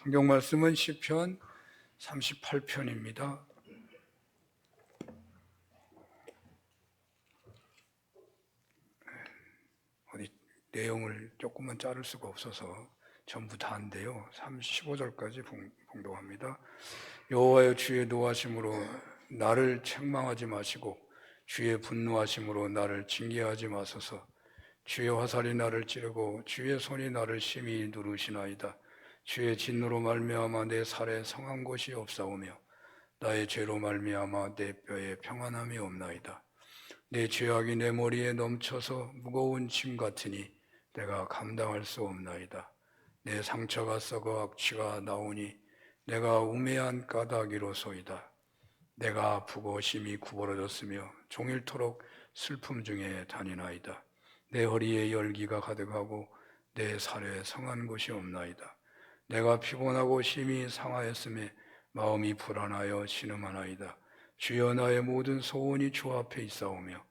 성경 말씀은 시편 38편입니다. 어디 내용을 조금만 자를 수가 없어서 전부 다인데요. 15절까지 봉독합니다. 여호와여, 주의 노하심으로 나를 책망하지 마시고 주의 분노하심으로 나를 징계하지 마소서. 주의 화살이 나를 찌르고 주의 손이 나를 심히 누르시나이다. 주의 진노로 말미암아 내 살에 성한 곳이 없사오며 나의 죄로 말미암아 내 뼈에 평안함이 없나이다. 내 죄악이 내 머리에 넘쳐서 무거운 짐 같으니 내가 감당할 수 없나이다. 내 상처가 썩어 악취가 나오니 내가 우매한 까닭이로소이다. 내가 아프고 심히 구부러졌으며 종일토록 슬픔 중에 다니나이다. 내 허리에 열기가 가득하고 내 살에 성한 곳이 없나이다. 내가 피곤하고 심히 상하였음에 마음이 불안하여 신음하나이다. 주여, 나의 모든 소원이 주 앞에 있사오며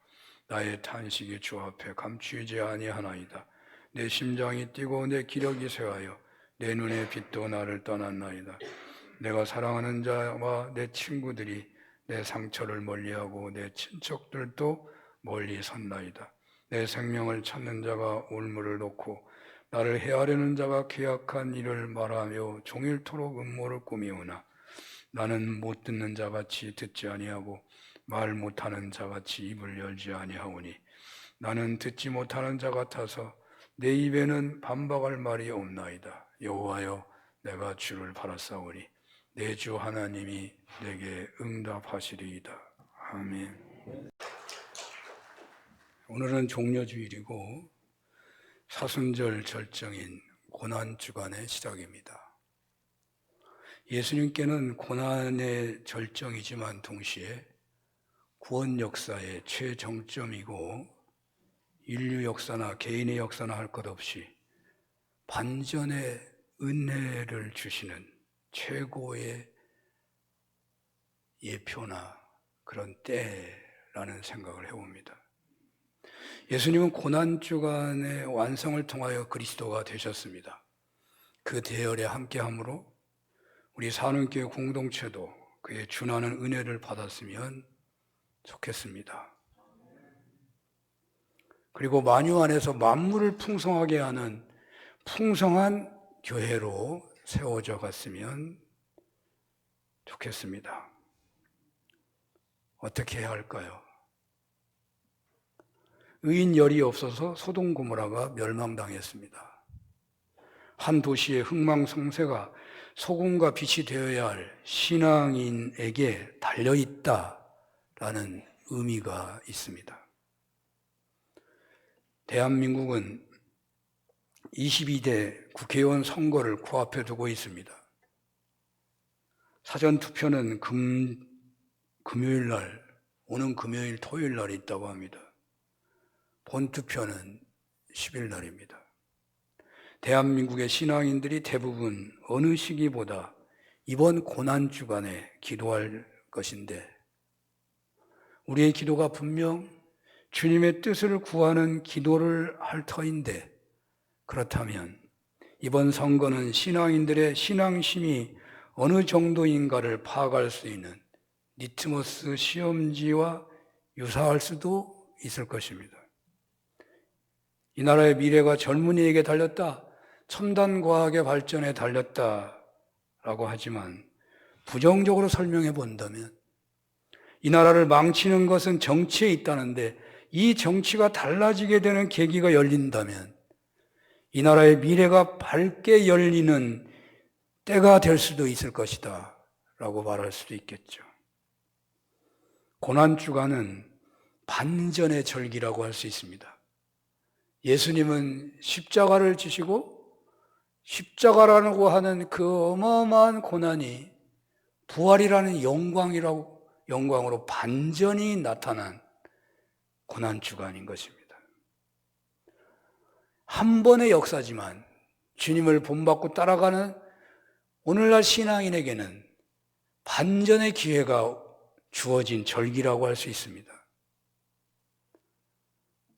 나의 탄식이 주 앞에 감추이지 아니하나이다. 내 심장이 뛰고 내 기력이 쇠하여 내 눈의 빛도 나를 떠났나이다. 내가 사랑하는 자와 내 친구들이 내 상처를 멀리하고 내 친척들도 멀리 섰나이다. 내 생명을 찾는 자가 올무를 놓고 나를 해하려는 자가 계약한 일을 말하며 종일토록 음모를 꾸미우나 나는 못 듣는 자같이 듣지 아니하고 말 못하는 자같이 입을 열지 아니하오니 나는 듣지 못하는 자 같아서 내 입에는 반박할 말이 없나이다. 여호와여, 내가 주를 바라사오니 내 주 하나님이 내게 응답하시리이다. 아멘. 오늘은 종려주일이고 사순절 절정인 고난주간의 시작입니다. 예수님께는 고난의 절정이지만 동시에 구원 역사의 최정점이고 인류 역사나 개인의 역사나 할 것 없이 반전의 은혜를 주시는 최고의 예표나 그런 때라는 생각을 해봅니다. 예수님은 고난주간의 완성을 통하여 그리스도가 되셨습니다. 그 대열에 함께함으로 우리 사는교회 공동체도 그의 준하는 은혜를 받았으면 좋겠습니다. 그리고 만유 안에서 만물을 풍성하게 하는 풍성한 교회로 세워져 갔으면 좋겠습니다. 어떻게 해야 할까요? 의인 열이 없어서 소돔 고모라가 멸망당했습니다. 한 도시의 흥망성쇠가 소금과 빛이 되어야 할 신앙인에게 달려있다라는 의미가 있습니다. 대한민국은 22대 국회의원 선거를 코앞에 두고 있습니다. 사전투표는 금요일 날, 오는 금요일, 토요일 날 있다고 합니다. 본투표는 10일 날입니다. 대한민국의 신앙인들이 대부분 어느 시기보다 이번 고난주간에 기도할 것인데 우리의 기도가 분명 주님의 뜻을 구하는 기도를 할 터인데 그렇다면 이번 선거는 신앙인들의 신앙심이 어느 정도인가를 파악할 수 있는 리트머스 시험지와 유사할 수도 있을 것입니다. 이 나라의 미래가 젊은이에게 달렸다, 첨단 과학의 발전에 달렸다라고 하지만 부정적으로 설명해 본다면 이 나라를 망치는 것은 정치에 있다는데 이 정치가 달라지게 되는 계기가 열린다면 이 나라의 미래가 밝게 열리는 때가 될 수도 있을 것이다 라고 말할 수도 있겠죠. 고난주간은 반전의 절기라고 할 수 있습니다. 예수님은 십자가를 지시고 십자가라고 하는 그 어마어마한 고난이 부활이라는 영광으로 반전이 나타난 고난주간인 것입니다. 한 번의 역사지만 주님을 본받고 따라가는 오늘날 신앙인에게는 반전의 기회가 주어진 절기라고 할 수 있습니다.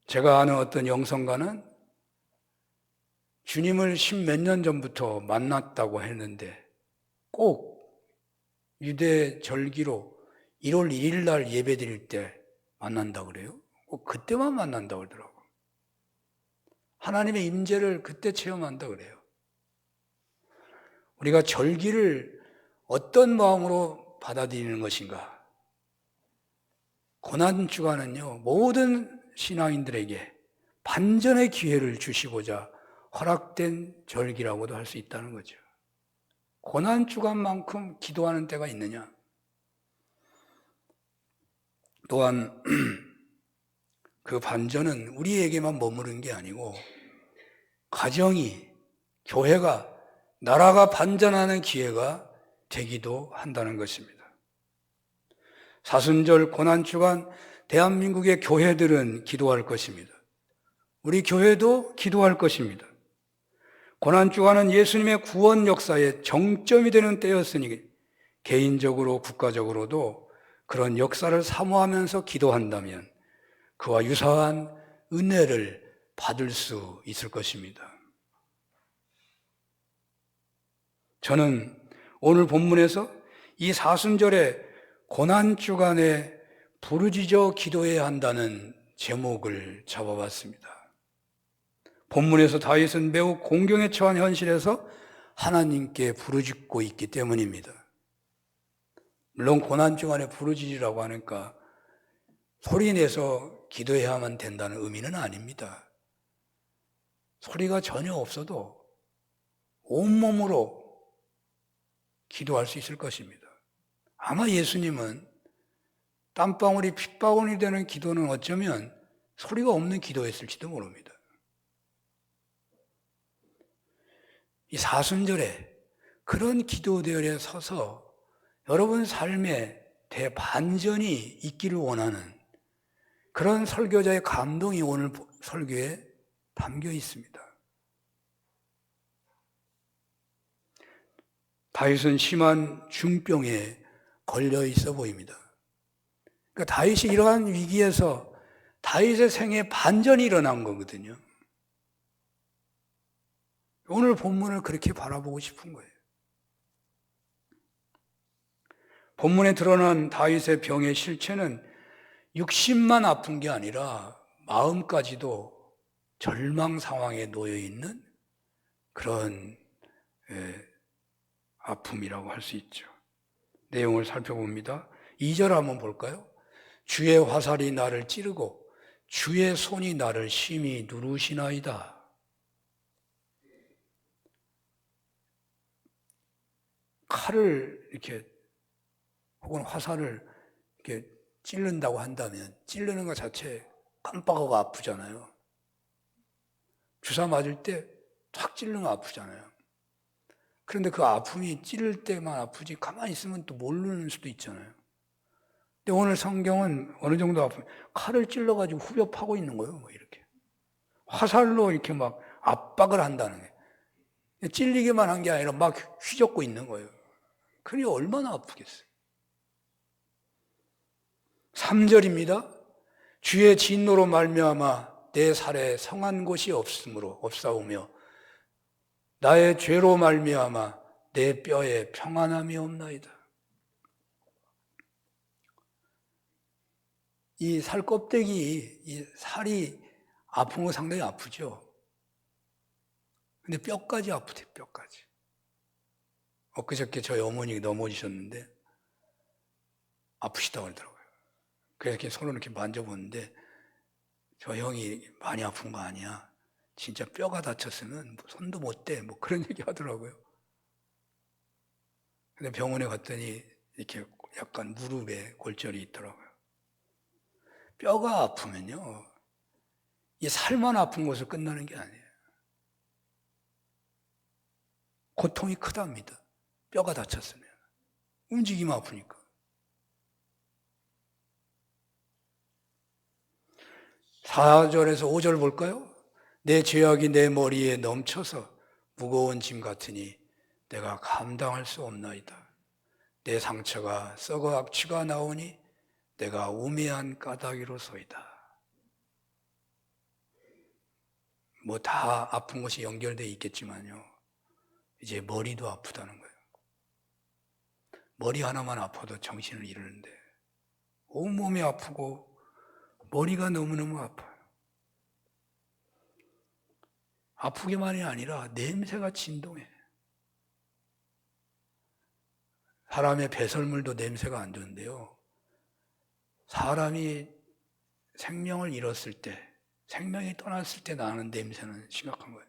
제가 아는 어떤 영성가는 주님을 십몇 년 전부터 만났다고 했는데 꼭 유대 절기로 1월 1일 날 예배 드릴 때 만난다 그래요? 꼭 그때만 만난다 그러더라고요. 하나님의 임재를 그때 체험한다 그래요. 우리가 절기를 어떤 마음으로 받아들이는 것인가? 고난주간은요, 모든 신앙인들에게 반전의 기회를 주시고자 허락된 절기라고도 할 수 있다는 거죠. 고난주간만큼 기도하는 때가 있느냐? 또한 그 반전은 우리에게만 머무른 게 아니고 가정이, 교회가, 나라가 반전하는 기회가 되기도 한다는 것입니다. 사순절 고난주간 대한민국의 교회들은 기도할 것입니다. 우리 교회도 기도할 것입니다. 고난주간은 예수님의 구원 역사의 정점이 되는 때였으니 개인적으로 국가적으로도 그런 역사를 사모하면서 기도한다면 그와 유사한 은혜를 받을 수 있을 것입니다. 저는 오늘 본문에서 이 사순절에 고난주간에 부르짖어 기도해야 한다는 제목을 잡아봤습니다. 본문에서 다윗은 매우 공경에 처한 현실에서 하나님께 부르짖고 있기 때문입니다. 물론 고난주간에 부르짖으라고 하니까 소리내서 기도해야만 된다는 의미는 아닙니다. 소리가 전혀 없어도 온몸으로 기도할 수 있을 것입니다. 아마 예수님은 땀방울이 핏방울이 되는 기도는 어쩌면 소리가 없는 기도였을지도 모릅니다. 이 사순절에 그런 기도대열에 서서 여러분 삶에 대반전이 있기를 원하는 그런 설교자의 감동이 오늘 설교에 담겨 있습니다. 다윗은 심한 중병에 걸려 있어 보입니다. 그러니까 다윗이 이러한 위기에서 다윗의 생에 반전이 일어난 거거든요. 오늘 본문을 그렇게 바라보고 싶은 거예요. 본문에 드러난 다윗의 병의 실체는 육신만 아픈 게 아니라 마음까지도 절망 상황에 놓여 있는 그런 아픔이라고 할 수 있죠. 내용을 살펴봅니다. 2절 한번 볼까요? 주의 화살이 나를 찌르고 주의 손이 나를 심히 누르시나이다. 칼을 이렇게 혹은 화살을 이렇게 찌른다고 한다면 찌르는 것 자체 깜빡하고 아프잖아요. 주사 맞을 때 탁 찌르면 아프잖아요. 그런데 그 아픔이 찌를 때만 아프지 가만히 있으면 또 모르는 수도 있잖아요. 근데 오늘 성경은 어느 정도 아프면 칼을 찔러가지고 후벼 파고 있는 거예요. 뭐 이렇게 화살로 이렇게 막 압박을 한다는 게 찔리기만 한 게 아니라 막 휘젓고 있는 거예요. 그러니 얼마나 아프겠어요. 3절입니다. 주의 진노로 말미암아 내 살에 성한 곳이 없사오며 나의 죄로 말미암아 내 뼈에 평안함이 없나이다. 이 살 껍데기, 이 살이 아픈 거 상당히 아프죠. 근데 뼈까지 아프대요, 뼈까지. 엊그저께 저희 어머니가 넘어지셨는데 아프시다고 그러더라고요. 그래서 이렇게 손을 이렇게 만져보는데 저 형이 많이 아픈 거 아니야. 진짜 뼈가 다쳤으면 손도 못 대. 뭐 그런 얘기 하더라고요. 근데 병원에 갔더니 이렇게 약간 무릎에 골절이 있더라고요. 뼈가 아프면요, 이 살만 아픈 것으로 끝나는 게 아니에요. 고통이 크답니다. 뼈가 다쳤으면. 움직이면 아프니까. 4절에서 5절 볼까요? 내 죄악이 내 머리에 넘쳐서 무거운 짐 같으니 내가 감당할 수 없나이다. 내 상처가 썩어 악취가 나오니 내가 우매한 까닭이로소이다. 뭐 다 아픈 것이 연결되어 있겠지만요. 이제 머리도 아프다는 거예요. 머리 하나만 아파도 정신을 잃는데 온몸이 아프고 머리가 너무너무 아파요. 아프기만이 아니라 냄새가 진동해. 사람의 배설물도 냄새가 안 좋은데요. 사람이 생명을 잃었을 때, 생명이 떠났을 때 나는 냄새는 심각한 거예요.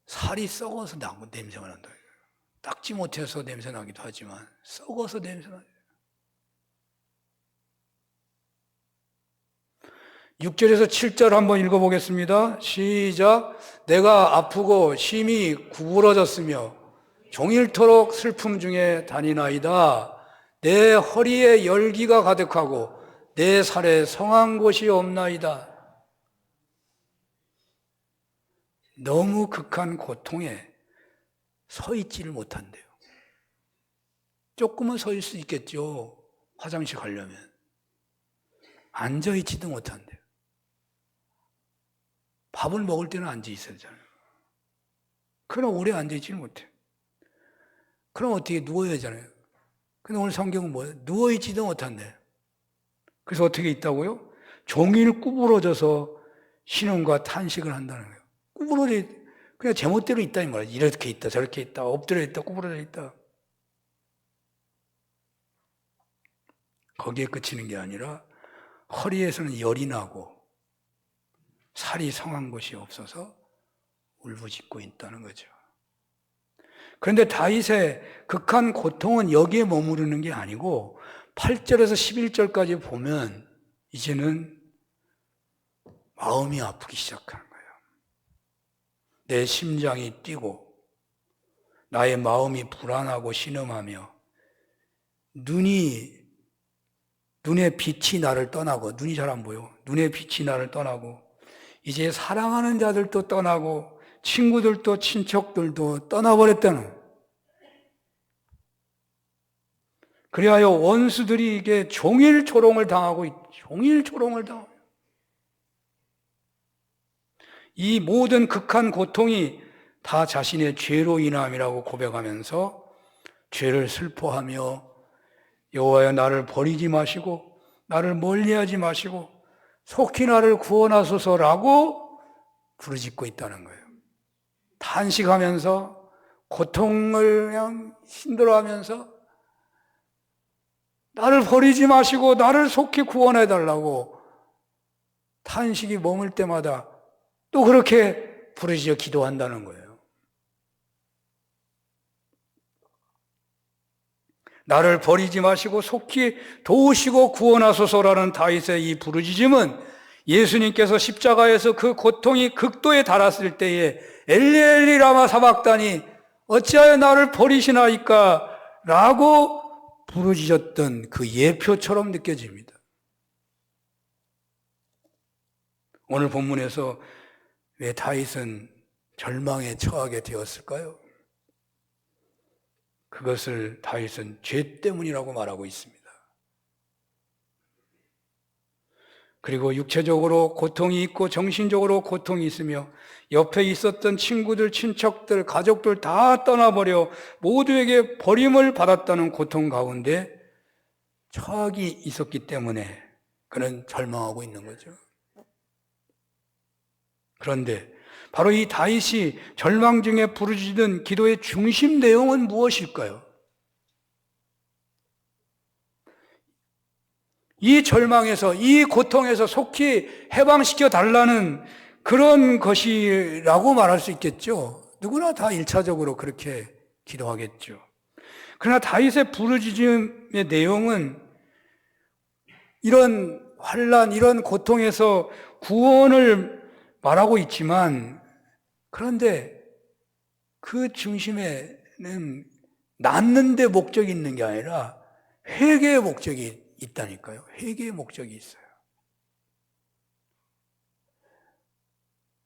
살이 썩어서 냄새가 난다. 닦지 못해서 냄새 나기도 하지만 썩어서 냄새 나요. 6절에서 7절 한번 읽어보겠습니다. 시작. 내가 아프고 심히 구부러졌으며 종일토록 슬픔 중에 다니나이다. 내 허리에 열기가 가득하고 내 살에 성한 곳이 없나이다. 너무 극한 고통에 서 있지를 못한대요. 조금은 서 있을 수 있겠죠. 화장실 가려면. 앉아있지도 못한대요. 밥을 먹을 때는 앉아 있어야 되잖아요. 그럼 오래 앉아있지는 못해요. 그럼 어떻게 누워야 되잖아요. 근데 오늘 성경은 뭐예요? 누워있지도 못한대. 그래서 어떻게 있다고요? 종일 구부러져서 신음과 탄식을 한다는 거예요. 구부러져, 그냥 제멋대로 있다, 이 말이에요. 이렇게 있다, 저렇게 있다, 엎드려 있다, 구부러져 있다. 거기에 그치는 게 아니라 허리에서는 열이 나고 살이 성한 것이 없어서 울부짖고 있다는 거죠. 그런데 다윗의 극한 고통은 여기에 머무르는 게 아니고 8절에서 11절까지 보면 이제는 마음이 아프기 시작하는 거예요. 내 심장이 뛰고 나의 마음이 불안하고 신음하며 눈에 빛이 나를 떠나고, 눈이 잘 안 보여. 눈에 빛이 나를 떠나고 이제 사랑하는 자들도 떠나고 친구들도 친척들도 떠나버렸다는. 그리하여 원수들이 이게 종일 조롱을 당하고 종일 조롱을 당하고 이 모든 극한 고통이 다 자신의 죄로 인함이라고 고백하면서 죄를 슬퍼하며 여호와여 나를 버리지 마시고 나를 멀리하지 마시고 속히 나를 구원하소서라고 부르짖고 있다는 거예요. 탄식하면서 고통을 그냥 힘들어하면서 나를 버리지 마시고 나를 속히 구원해달라고 탄식이 머물 때마다 또 그렇게 부르짖어 기도한다는 거예요. 나를 버리지 마시고 속히 도우시고 구원하소서라는 다윗의 이 부르짖음은 예수님께서 십자가에서 그 고통이 극도에 달았을 때에 엘리 엘리 라마 사박다니 어찌하여 나를 버리시나이까 라고 부르짖었던 그 예표처럼 느껴집니다. 오늘 본문에서 왜 다윗은 절망에 처하게 되었을까요? 그것을 다윗은 죄 때문이라고 말하고 있습니다. 그리고 육체적으로 고통이 있고 정신적으로 고통이 있으며 옆에 있었던 친구들, 친척들, 가족들 다 떠나버려 모두에게 버림을 받았다는 고통 가운데 처하기 있었기 때문에 그는 절망하고 있는 거죠. 그런데 바로 이 다윗이 절망 중에 부르짖은 기도의 중심 내용은 무엇일까요? 이 절망에서, 이 고통에서 속히 해방시켜 달라는 그런 것이라고 말할 수 있겠죠. 누구나 다 1차적으로 그렇게 기도하겠죠. 그러나 다윗의 부르짖음의 내용은 이런 환난, 이런 고통에서 구원을 말하고 있지만 그런데 그 중심에는 낫는 데 목적이 있는 게 아니라 회개의 목적이 있다니까요. 회개의 목적이 있어요.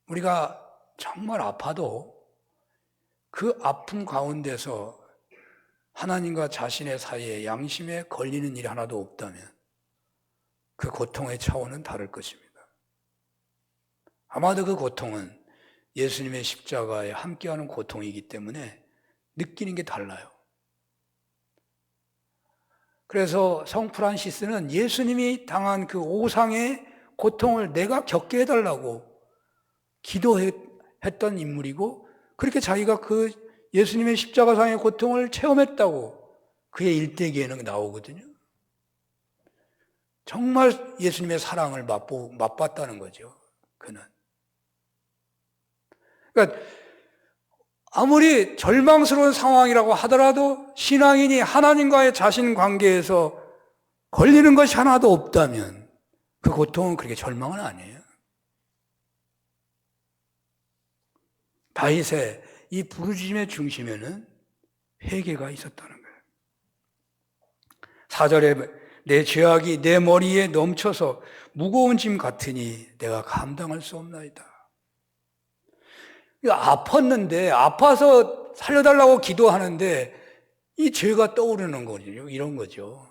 우리가 정말 아파도 그 아픔 가운데서 하나님과 자신의 사이에 양심에 걸리는 일이 하나도 없다면 그 고통의 차원은 다를 것입니다. 아마도 그 고통은 예수님의 십자가에 함께하는 고통이기 때문에 느끼는 게 달라요. 그래서 성 프란시스는 예수님이 당한 그 오상의 고통을 내가 겪게 해달라고 기도했던 인물이고, 그렇게 자기가 그 예수님의 십자가상의 고통을 체험했다고 그의 일대기에는 나오거든요. 정말 예수님의 사랑을 맛봤다는 거죠, 그는. 그러니까 아무리 절망스러운 상황이라고 하더라도 신앙인이 하나님과의 자신 관계에서 걸리는 것이 하나도 없다면 그 고통은 그렇게 절망은 아니에요. 다윗의 이 부르짖음의 중심에는 회개가 있었다는 거예요. 4절에 내 죄악이 내 머리에 넘쳐서 무거운 짐 같으니 내가 감당할 수 없나이다. 아팠는데, 아파서 살려달라고 기도하는데 이 죄가 떠오르는 거죠. 이런 거죠.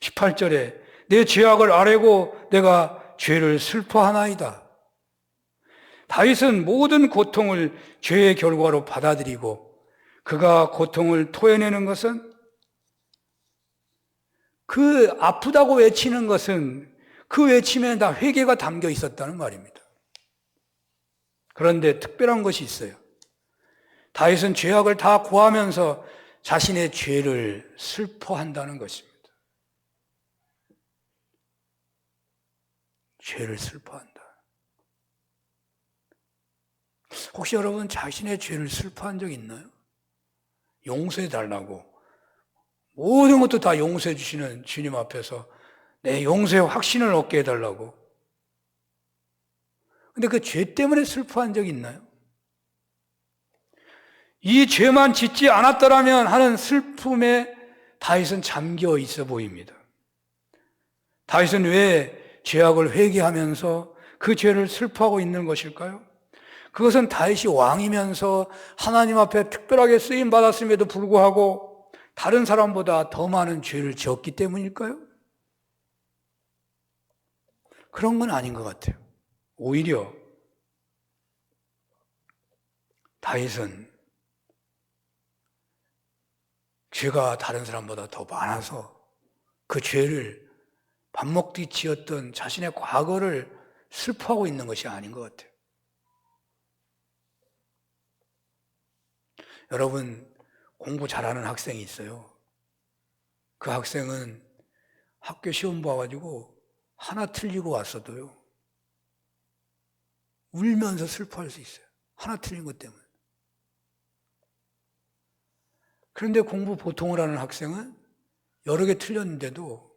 18절에 내 죄악을 아뢰고 내가 죄를 슬퍼하나이다. 다윗은 모든 고통을 죄의 결과로 받아들이고 그가 고통을 토해내는 것은, 그 아프다고 외치는 것은 그 외침에 다 회개가 담겨 있었다는 말입니다. 그런데 특별한 것이 있어요. 다윗은 죄악을 다 고하면서 자신의 죄를 슬퍼한다는 것입니다. 죄를 슬퍼한다. 혹시 여러분 자신의 죄를 슬퍼한 적 있나요? 용서해 달라고 모든 것도 다 용서해 주시는 주님 앞에서 내 용서의 확신을 얻게 해달라고. 근데 그 죄 때문에 슬퍼한 적 있나요? 이 죄만 짓지 않았더라면 하는 슬픔에 다윗은 잠겨 있어 보입니다. 다윗은 왜 죄악을 회개하면서 그 죄를 슬퍼하고 있는 것일까요? 그것은 다윗이 왕이면서 하나님 앞에 특별하게 쓰임 받았음에도 불구하고 다른 사람보다 더 많은 죄를 지었기 때문일까요? 그런 건 아닌 것 같아요. 오히려 다윗은 죄가 다른 사람보다 더 많아서 그 죄를 밥 먹듯이 지었던 자신의 과거를 슬퍼하고 있는 것이 아닌 것 같아요. 여러분, 공부 잘하는 학생이 있어요. 그 학생은 학교 시험 봐가지고 하나 틀리고 왔어도요, 울면서 슬퍼할 수 있어요. 하나 틀린 것 때문에. 그런데 공부 보통을 하는 학생은 여러 개 틀렸는데도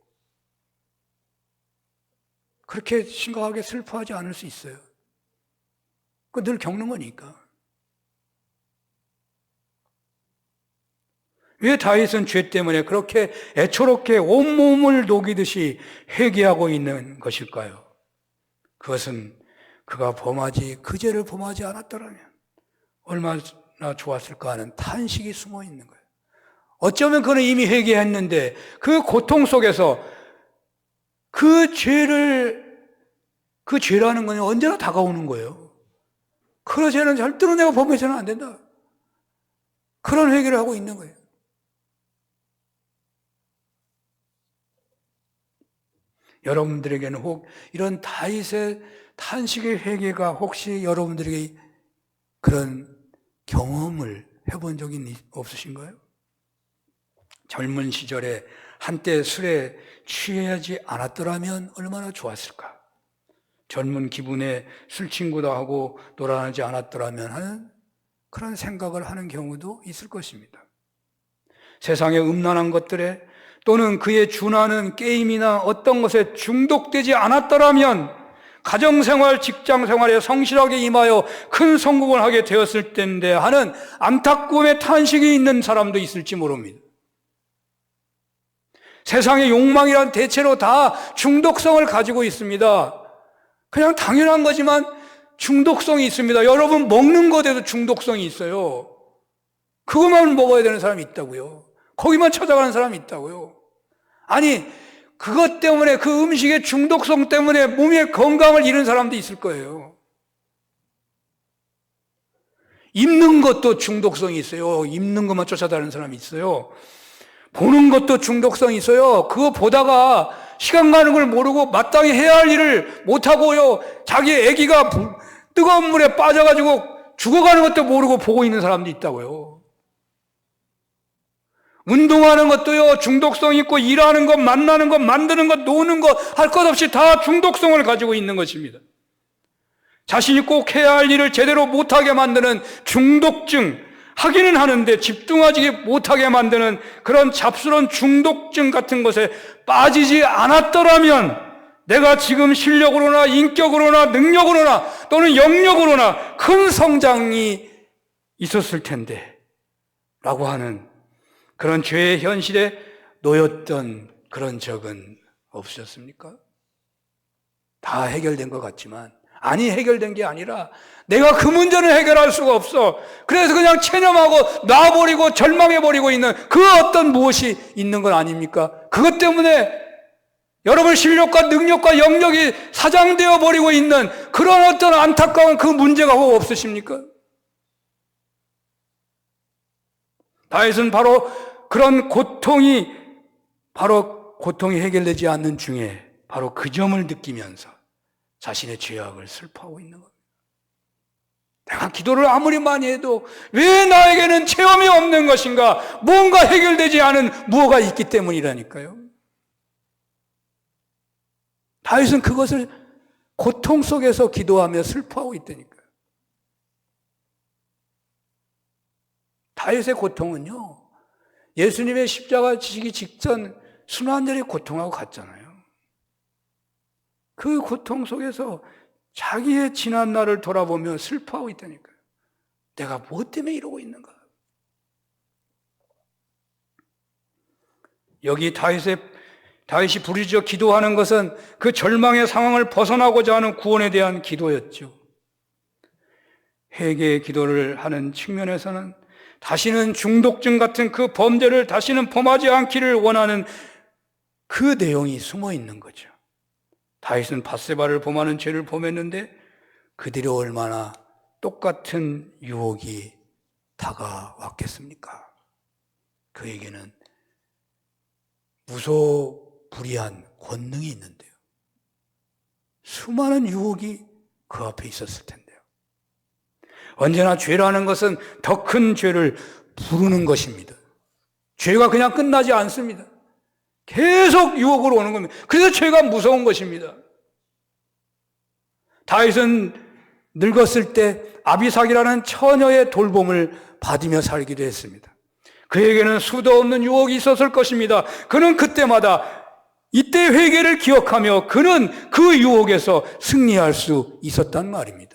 그렇게 심각하게 슬퍼하지 않을 수 있어요. 그거 늘 겪는 거니까. 왜 다윗은 죄 때문에 그렇게 애초롭게 온몸을 녹이듯이 회개하고 있는 것일까요? 그것은 그가 그 죄를 범하지 않았더라면 얼마나 좋았을까 하는 탄식이 숨어 있는 거예요. 어쩌면 그는 이미 회개했는데 그 고통 속에서 그 죄라는 건 언제나 다가오는 거예요. 그 죄는 절대로 내가 범해서는 안 된다. 그런 회개를 하고 있는 거예요. 여러분들에게는 혹 이런 다윗의 탄식의 회개가 혹시 여러분들에게 그런 경험을 해본 적이 없으신가요? 젊은 시절에 한때 술에 취하지 않았더라면 얼마나 좋았을까? 젊은 기분에 술 친구도 하고 놀아나지 않았더라면 하는 그런 생각을 하는 경우도 있을 것입니다. 세상의 음란한 것들에 또는 그에 준하는 게임이나 어떤 것에 중독되지 않았더라면 가정생활, 직장생활에 성실하게 임하여 큰 성공을 하게 되었을 텐데 하는 안타까움의 탄식이 있는 사람도 있을지 모릅니다. 세상의 욕망이란 대체로 다 중독성을 가지고 있습니다. 그냥 당연한 거지만 중독성이 있습니다. 여러분, 먹는 것에도 중독성이 있어요. 그것만 먹어야 되는 사람이 있다고요. 거기만 찾아가는 사람이 있다고요. 아니, 그것 때문에, 그 음식의 중독성 때문에 몸의 건강을 잃은 사람도 있을 거예요. 입는 것도 중독성이 있어요. 입는 것만 쫓아다니는 사람이 있어요. 보는 것도 중독성이 있어요. 그거 보다가 시간 가는 걸 모르고 마땅히 해야 할 일을 못하고요. 자기 아기가 뜨거운 물에 빠져가지고 죽어가는 것도 모르고 보고 있는 사람도 있다고요. 운동하는 것도요, 중독성 있고, 일하는 것, 만나는 것, 만드는 것, 노는 것, 할 것 없이 다 중독성을 가지고 있는 것입니다. 자신이 꼭 해야 할 일을 제대로 못하게 만드는 중독증, 하기는 하는데 집중하지 못하게 만드는 그런 잡스러운 중독증 같은 것에 빠지지 않았더라면 내가 지금 실력으로나 인격으로나 능력으로나 또는 영역으로나 큰 성장이 있었을 텐데 라고 하는 그런 죄의 현실에 놓였던 그런 적은 없으셨습니까? 다 해결된 것 같지만 아니, 해결된 게 아니라 내가 그 문제는 해결할 수가 없어. 그래서 그냥 체념하고 놔버리고 절망해버리고 있는 그 어떤 무엇이 있는 건 아닙니까? 그것 때문에 여러분 실력과 능력과 영역이 사장되어 버리고 있는 그런 어떤 안타까운 그 문제가 혹 없으십니까? 다윗은 바로 그런 고통이 해결되지 않는 중에 바로 그 점을 느끼면서 자신의 죄악을 슬퍼하고 있는 겁니다. 내가 기도를 아무리 많이 해도 왜 나에게는 체험이 없는 것인가? 뭔가 해결되지 않은 무엇가 있기 때문이라니까요. 다윗은 그것을 고통 속에서 기도하며 슬퍼하고 있다니까요. 다윗의 고통은요, 예수님의 십자가 지시기 직전 순환절의 고통하고 같잖아요. 그 고통 속에서 자기의 지난 날을 돌아보며 슬퍼하고 있다니까요. 내가 무엇 때문에 이러고 있는가? 여기 다윗이 부르짖어 기도하는 것은 그 절망의 상황을 벗어나고자 하는 구원에 대한 기도였죠. 회개의 기도를 하는 측면에서는 다시는 중독증 같은 그 범죄를 다시는 범하지 않기를 원하는 그 내용이 숨어 있는 거죠. 다윗은 밧세바를 범하는 죄를 범했는데 그들이 얼마나 똑같은 유혹이 다가왔겠습니까? 그에게는 무소불위한 권능이 있는데요. 수많은 유혹이 그 앞에 있었을 텐데요. 언제나 죄라는 것은 더 큰 죄를 부르는 것입니다. 죄가 그냥 끝나지 않습니다. 계속 유혹으로 오는 겁니다. 그래서 죄가 무서운 것입니다. 다윗은 늙었을 때 아비삭이라는 처녀의 돌봄을 받으며 살기도 했습니다. 그에게는 수도 없는 유혹이 있었을 것입니다. 그는 그때마다 이때 회개를 기억하며 그는 그 유혹에서 승리할 수 있었단 말입니다.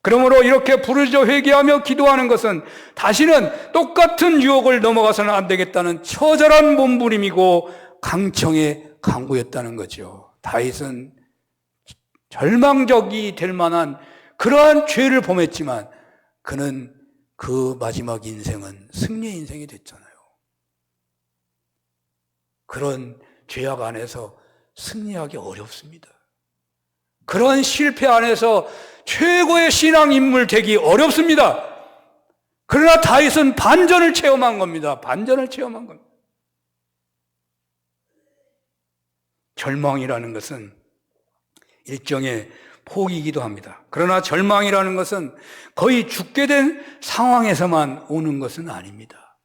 그러므로 이렇게 부르짖어 회개하며 기도하는 것은 다시는 똑같은 유혹을 넘어가서는 안 되겠다는 처절한 몸부림이고 강청의 강구였다는 거죠. 다윗은 절망적이 될 만한 그러한 죄를 범했지만 그는 그 마지막 인생은 승리의 인생이 됐잖아요. 그런 죄악 안에서 승리하기 어렵습니다. 그런 실패 안에서 최고의 신앙 인물 되기 어렵습니다. 그러나 다윗은 반전을 체험한 겁니다. 반전을 체험한 겁니다. 절망이라는 것은 일종의 포기이기도 합니다. 그러나 절망이라는 것은 거의 죽게 된 상황에서만 오는 것은 아닙니다.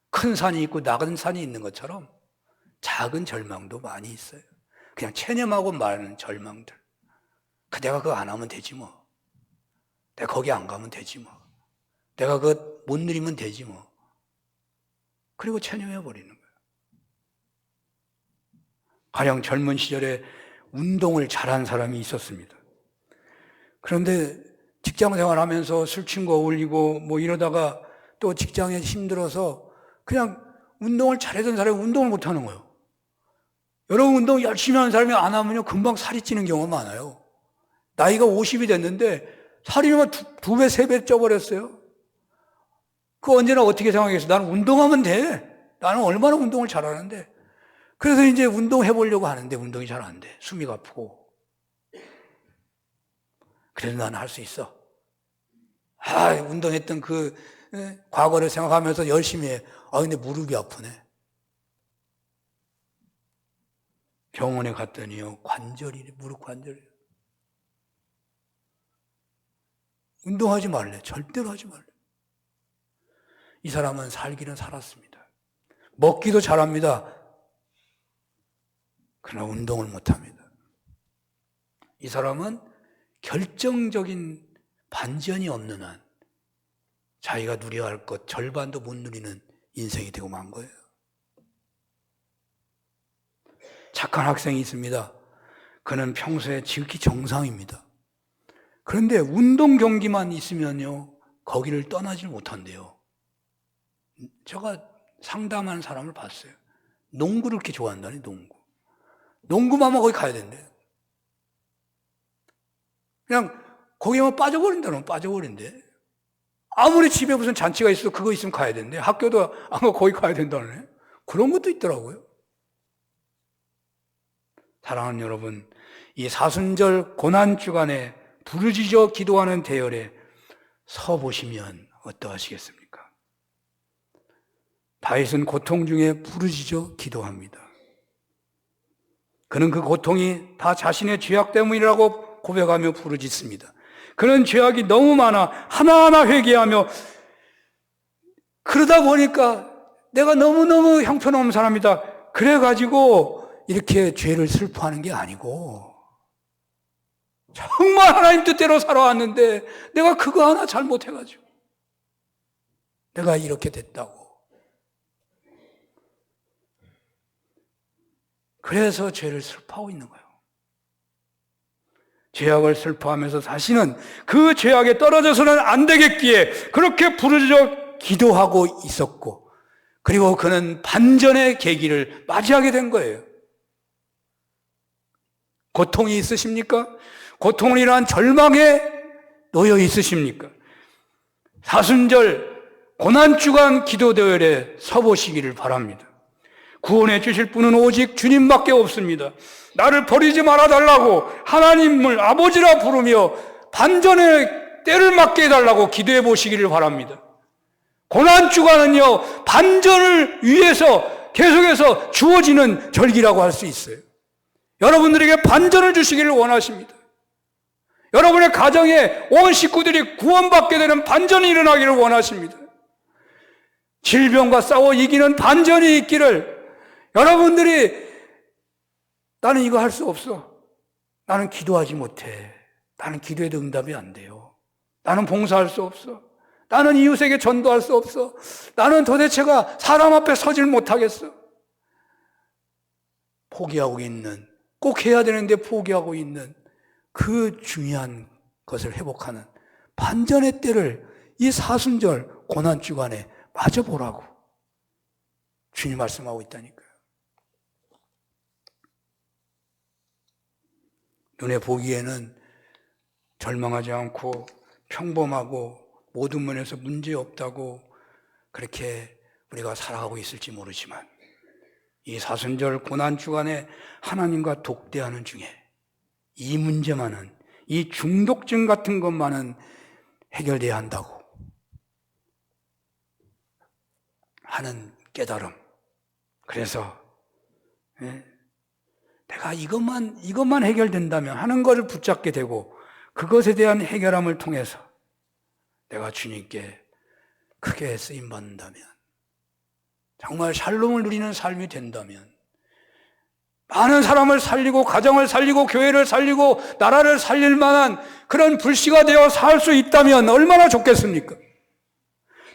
큰 산이 있고 작은 산이 있는 것처럼 작은 절망도 많이 있어요. 그냥 체념하고 말하는 절망들. 내가 그거 안 하면 되지 뭐. 내가 거기 안 가면 되지 뭐. 내가 그거 못 누리면 되지 뭐. 그리고 체념해버리는 거예요. 가령 젊은 시절에 운동을 잘한 사람이 있었습니다. 그런데 직장 생활하면서 술 친구 어울리고 뭐 이러다가 또 직장에 힘들어서 그냥 운동을 잘하던 사람이 운동을 못하는 거예요. 여러분 운동 열심히 하는 사람이 안 하면요 금방 살이 찌는 경우가 많아요. 나이가 50이 됐는데 살이 두 배, 세 배 쪄버렸어요. 그 언제나 어떻게 생각했어요? 나는 운동하면 돼. 나는 얼마나 운동을 잘하는데. 그래서 이제 운동해 보려고 하는데 운동이 잘 안 돼. 숨이 아프고. 그래도 나는 할 수 있어. 운동했던 그 과거를 생각하면서 열심히 해. 근데 무릎이 아프네. 병원에 갔더니요, 무릎 관절이래. 운동하지 말래. 절대로 하지 말래. 이 사람은 살기는 살았습니다. 먹기도 잘합니다. 그러나 운동을 못합니다. 이 사람은 결정적인 반전이 없는 한 자기가 누려야 할 것 절반도 못 누리는 인생이 되고 만 거예요. 착한 학생이 있습니다. 그는 평소에 지극히 정상입니다. 그런데 운동 경기만 있으면요, 거기를 떠나질 못한대요. 제가 상담하는 사람을 봤어요. 농구를 그렇게 좋아한다니, 농구만 하면 거기 가야 된대. 그냥 거기만 빠져버린대. 아무리 집에 무슨 잔치가 있어도 그거 있으면 가야 된대. 학교도 안 가고 거기 가야 된다네. 그런 것도 있더라고요. 사랑하는 여러분, 이 사순절 고난주간에 부르짖어 기도하는 대열에 서 보시면 어떠하시겠습니까? 다윗은 고통 중에 부르짖어 기도합니다. 그는 그 고통이 다 자신의 죄악 때문이라고 고백하며 부르짖습니다. 그는 죄악이 너무 많아 하나하나 회개하며, 그러다 보니까 내가 너무너무 형편없는 사람이다. 그래가지고 이렇게 죄를 슬퍼하는 게 아니고, 정말 하나님 뜻대로 살아왔는데 내가 그거 하나 잘못해가지고 내가 이렇게 됐다고. 그래서 죄를 슬퍼하고 있는 거예요. 죄악을 슬퍼하면서 자신은 그 죄악에 떨어져서는 안 되겠기에 그렇게 부르짖어 기도하고 있었고, 그리고 그는 반전의 계기를 맞이하게 된 거예요. 고통이 있으십니까? 고통을 인한 절망에 놓여 있으십니까? 사순절 고난주간 기도대열에 서보시기를 바랍니다. 구원해 주실 분은 오직 주님밖에 없습니다. 나를 버리지 말아달라고 하나님을 아버지라 부르며 반전의 때를 맞게 해달라고 기도해 보시기를 바랍니다. 고난주간은요, 반전을 위해서 계속해서 주어지는 절기라고 할 수 있어요. 여러분들에게 반전을 주시기를 원하십니다. 여러분의 가정에 온 식구들이 구원받게 되는 반전이 일어나기를 원하십니다. 질병과 싸워 이기는 반전이 있기를, 여러분들이 나는 이거 할 수 없어, 나는 기도하지 못해, 나는 기도해도 응답이 안 돼요, 나는 봉사할 수 없어, 나는 이웃에게 전도할 수 없어, 나는 도대체가 사람 앞에 서질 못하겠어, 포기하고 있는, 꼭 해야 되는데 포기하고 있는 그 중요한 것을 회복하는 반전의 때를 이 사순절 고난주간에 맞아보라고 주님 말씀하고 있다니까요. 눈에 보기에는 절망하지 않고 평범하고 모든 면에서 문제 없다고 그렇게 우리가 살아가고 있을지 모르지만, 이 사순절 고난주간에 하나님과 독대하는 중에 이 문제만은, 이 중독증 같은 것만은 해결돼야 한다고 하는 깨달음. 그래서 내가 이것만 해결된다면 하는 것을 붙잡게 되고, 그것에 대한 해결함을 통해서 내가 주님께 크게 쓰임받는다면, 정말 샬롬을 누리는 삶이 된다면, 많은 사람을 살리고 가정을 살리고 교회를 살리고 나라를 살릴 만한 그런 불씨가 되어 살 수 있다면 얼마나 좋겠습니까?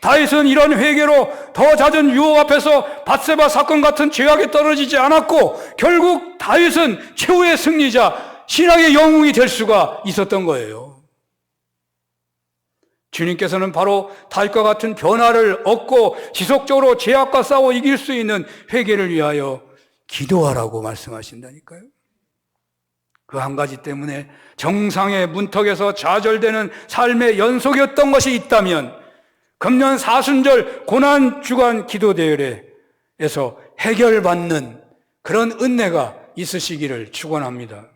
다윗은 이런 회개로 더 잦은 유혹 앞에서 밧세바 사건 같은 죄악에 떨어지지 않았고, 결국 다윗은 최후의 승리자, 신앙의 영웅이 될 수가 있었던 거예요. 주님께서는 바로 다윗과 같은 변화를 얻고 지속적으로 죄악과 싸워 이길 수 있는 회개를 위하여 기도하라고 말씀하신다니까요. 그 한 가지 때문에 정상의 문턱에서 좌절되는 삶의 연속이었던 것이 있다면, 금년 사순절 고난주간 기도대회에서 해결받는 그런 은혜가 있으시기를 축원합니다.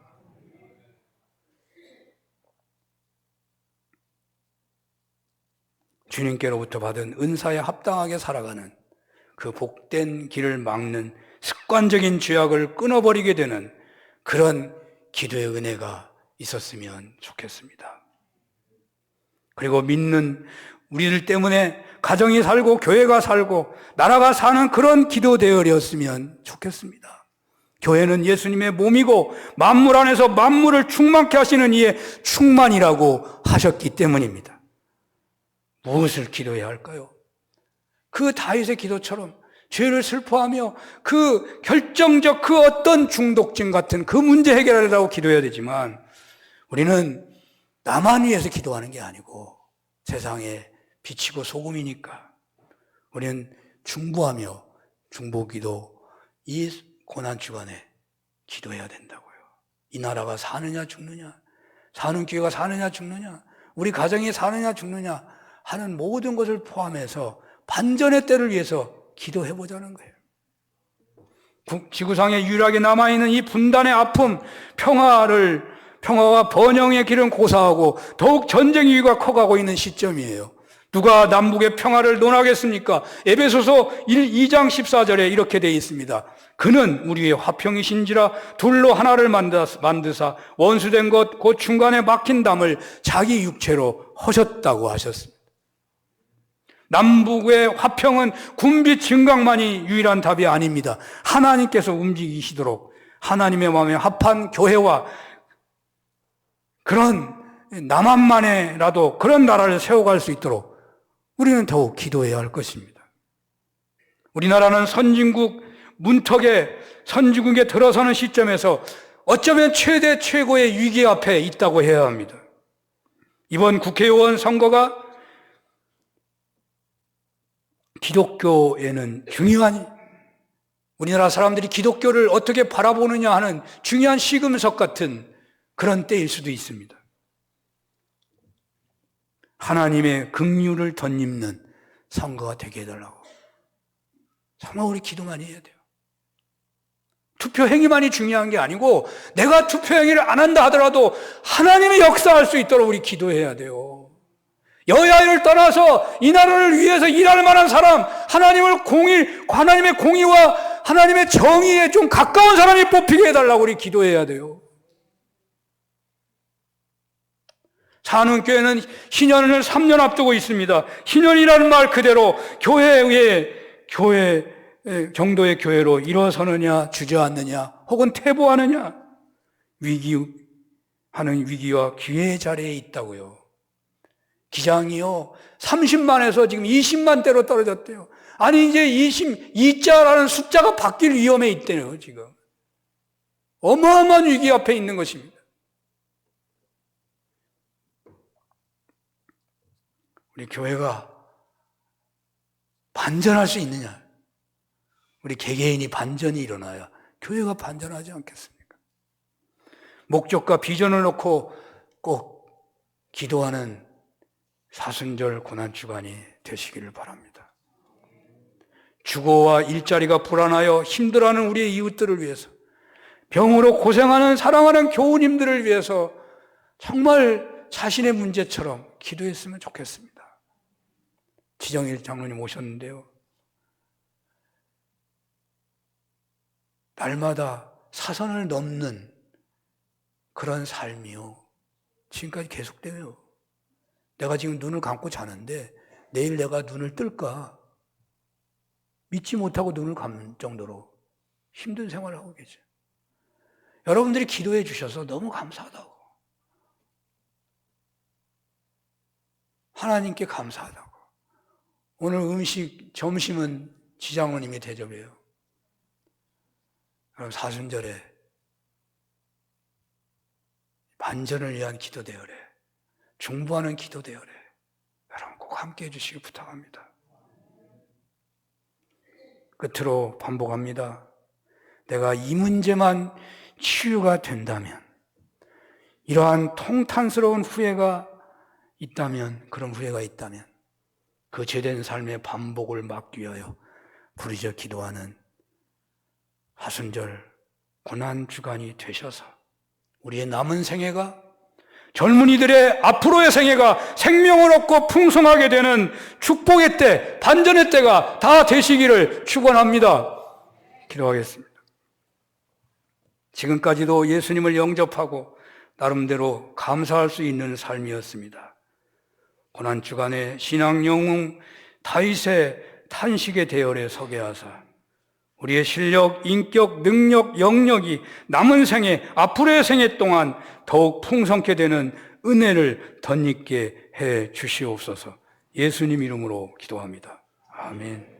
주님께로부터 받은 은사에 합당하게 살아가는 그 복된 길을 막는 습관적인 죄악을 끊어버리게 되는 그런 기도의 은혜가 있었으면 좋겠습니다. 그리고 믿는 우리들 때문에 가정이 살고 교회가 살고 나라가 사는 그런 기도 대열이었으면 좋겠습니다. 교회는 예수님의 몸이고 만물 안에서 만물을 충만케 하시는 이의 충만이라고 하셨기 때문입니다. 무엇을 기도해야 할까요? 그 다윗의 기도처럼 죄를 슬퍼하며 그 결정적 그 어떤 중독증 같은 그 문제 해결하려고 기도해야 되지만 우리는 나만 위해서 기도하는 게 아니고 세상에 빛이고 소금이니까 우리는 중보하며 중보기도 이 고난주간에 기도해야 된다고요. 이 나라가 사느냐 죽느냐, 사는 교회가 사느냐 죽느냐, 우리 가정이 사느냐 죽느냐 하는 모든 것을 포함해서 반전의 때를 위해서 기도해보자는 거예요. 지구상에 유일하게 남아있는 이 분단의 아픔, 평화와 번영의 길은 고사하고 더욱 전쟁 위기가 커가고 있는 시점이에요. 누가 남북의 평화를 논하겠습니까? 에베소서 2장 14절에 이렇게 되어 있습니다. 그는 우리의 화평이신지라 둘로 하나를 만드사 원수된 것 곧 중간에 막힌 담을 자기 육체로 허셨다고 하셨습니다. 남북의 화평은 군비 증강만이 유일한 답이 아닙니다. 하나님께서 움직이시도록 하나님의 마음에 합한 교회와 그런 남한만에라도 그런 나라를 세워갈 수 있도록 우리는 더욱 기도해야 할 것입니다. 우리나라는 선진국 문턱에 선진국에 들어서는 시점에서 어쩌면 최고의 위기 앞에 있다고 해야 합니다. 이번 국회의원 선거가 기독교에는 중요한, 우리나라 사람들이 기독교를 어떻게 바라보느냐 하는 중요한 시금석 같은 그런 때일 수도 있습니다. 하나님의 긍휼을 덧입는 선거가 되게 해달라고. 정말 우리 기도 많이 해야 돼요. 투표 행위만이 중요한 게 아니고 내가 투표 행위를 안 한다 하더라도 하나님이 역사할 수 있도록 우리 기도해야 돼요. 여야를 떠나서 이 나라를 위해서 일할 만한 사람, 하나님의 공의와 하나님의 정의에 좀 가까운 사람이 뽑히게 해달라고 우리 기도해야 돼요. 사는교회는 희년을 3년 앞두고 있습니다. 희년이라는 말 그대로 교회 정도의 교회로 일어서느냐 주저앉느냐 혹은 퇴보하느냐 위기와 기회의 자리에 있다고요. 기장이요 30만에서 지금 20만대로 떨어졌대요. 아니 이제 22자라는 숫자가 바뀔 위험에 있대요. 지금 어마어마한 위기 앞에 있는 것입니다. 우리 교회가 반전할 수 있느냐? 우리 개개인이 반전이 일어나야 교회가 반전하지 않겠습니까? 목적과 비전을 놓고 꼭 기도하는 사순절 고난주간이 되시기를 바랍니다. 주거와 일자리가 불안하여 힘들어하는 우리의 이웃들을 위해서, 병으로 고생하는 사랑하는 교우님들을 위해서 정말 자신의 문제처럼 기도했으면 좋겠습니다. 지정일 장로님 오셨는데요. 날마다 사선을 넘는 그런 삶이요. 지금까지 계속돼요. 내가 지금 눈을 감고 자는데 내일 내가 눈을 뜰까? 믿지 못하고 눈을 감는 정도로 힘든 생활을 하고 계세요. 여러분들이 기도해 주셔서 너무 감사하다고. 하나님께 감사하다고. 오늘 점심은 지장로님이 대접해요. 그럼 사순절에 반전을 위한 기도 대열에, 중보하는 기도 대열에 여러분 꼭 함께 해주시기 부탁합니다. 끝으로 반복합니다. 내가 이 문제만 치유가 된다면, 이러한 통탄스러운 후회가 있다면, 그런 후회가 있다면 그 죄된 삶의 반복을 막기 위하여 부르짖어 기도하는 하순절 고난주간이 되셔서 우리의 남은 생애가, 젊은이들의 앞으로의 생애가 생명을 얻고 풍성하게 되는 축복의 때, 반전의 때가 다 되시기를 축원합니다. 기도하겠습니다. 지금까지도 예수님을 영접하고 나름대로 감사할 수 있는 삶이었습니다. 고난주간에 신앙 영웅 다윗의 탄식의 대열에 서게 하사 우리의 실력, 인격, 능력, 영역이 남은 생애, 앞으로의 생애 동안 더욱 풍성케 되는 은혜를 덧입게 해 주시옵소서. 예수님 이름으로 기도합니다. 아멘.